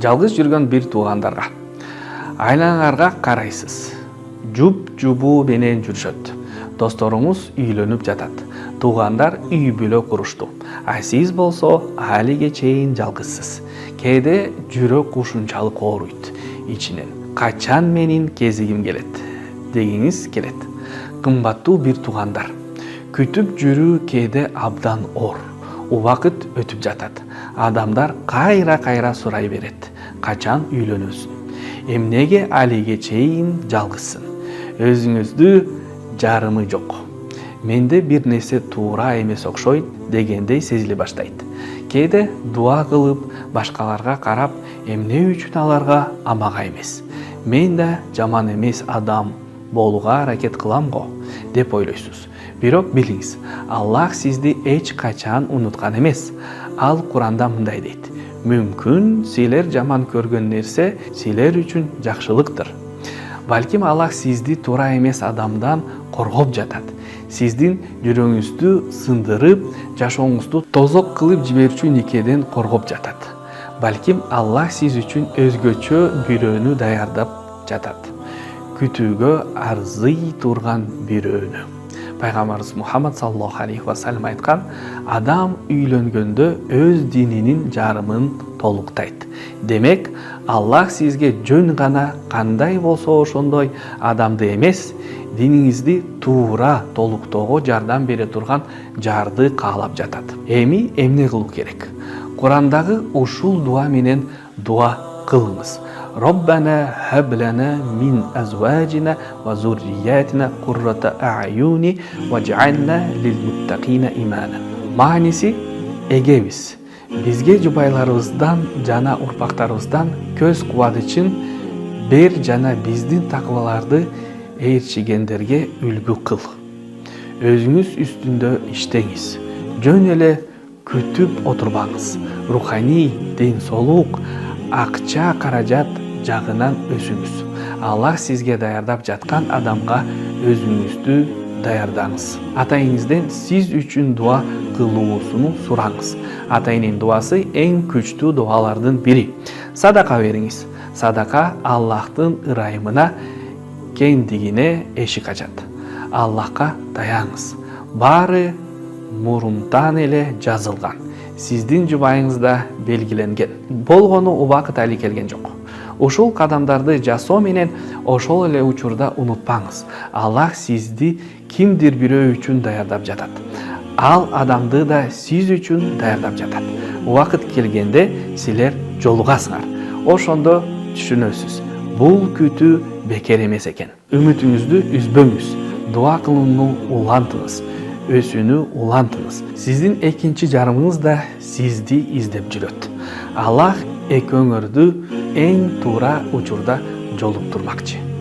жалгыз жүргөн бир туугандарга. Айлаңарга карайсыз. Жуп-жубу менен жүрүшөт. Досторуңуз үйлөнүп жатат. Туугандар үй бүлө курушту. А сиз болсо алиге чейин жалгызсыз. Кээде жүрөк ушунчалык ооруйт ичинен. Качан менин кезигим келет дегиңиз келет. Кымбаттуу бир туугандар, күтүп жүрүү кээде абдан оор. Убакыт өтүп жатат. Адамдар кайра сурай берет. Качан үйлөнөсүн? Эмнеге алиге чейин жалгызсың? Өзүңүздү жарымы жок. Менде бир нерсе туура эмес окшойт дегендей сезиле баштайт. Кээде дуа кылып, башкаларга карап, эмне үчүн аларга амага эмес? Мен да жаман эмес адам болууга аракет кылам го деп ойлойсуз. Бирок билиңиз, Аллах сизди эч качан унуткан эмес. Ал Куранда мындай дейт: мүмкүн силер жаман көргөн нерсе силер үчүн жакшылыктыр. Балким Аллах сизди туура эмес адамдан коргоп жатат. Сиздин жүрөгүңүздү сындырып, жашооңузду тозок кылып жиберүүчү никеден коргоп жатат. Балким Аллах сиз үчүн өзгөчө бирөөнү даярдап жатат. Күтүүгө арзый турган бирөөнү. Пайгамбарыбыз Мухаммад саллаллаху алейхи ва саллям айткан: адам үйлөнгөндө өз дининин жарымын толуктайт. Демек, Аллах сизге жөн гана кандай болсо ошондой адамды эмес, диниңизди туура толуктоого жардам бере турган жарды каалап жатат. Эми эмне кылуу керек? Курандагы ушул дуа менен дуа кылыңыз. Роббана хаблана мин азважина ва зурриятина куррата а'юни вадж'ална лилмуттакина имана. Мааниси: эгебиз бизге жубайларыбыздан жана урпактарыбыздан көз кубатычын бер жана биздин такыбаларды ээрчигендерге үлгү кыл. Өзүңүз үстүндө иштеңиз. Жөн эле күтүп отурбаңыз. Руханий ден соолук, акча каражат жагынан өсүңүз. Аллах сизге даярдап жаткан адамга өзүңүздү даярдаңыз. Атайыңызден сиз үчүн дуа кылуусуну сураңыз. Атайынын дуасы эң күчтүү дуалардын бири. Садака бериңиз. Садака Аллахтын ырайымына, кеңдигине эшик ачат. Аллахка таяңыз. Баары мурунтан эле жазылган. Сиздин жубайыңызда белгиленген. Болгону убакыт али келген жок. Ушул кадамдарды жасоо менен ошол эле учурда унутпаңыз. Аллах сизди кимдир бирөө үчүн даярдап жатат. Ал адамды да сиз үчүн даярдап жатат. Убакыт келгенде силер жолугасыңар. Ошондо түшүнөсүз. Бул күтүү бекер эмес экен. Үмүтүңүздү үзбөңүз. Дуа кылууну улантыңыз. Өсүүнү улантыңыз. Сиздин экинчи жарымыңыз да сизди издеп жүрөт. Аллах экөөңөрдү эң туура учурда жолуктурмакчы.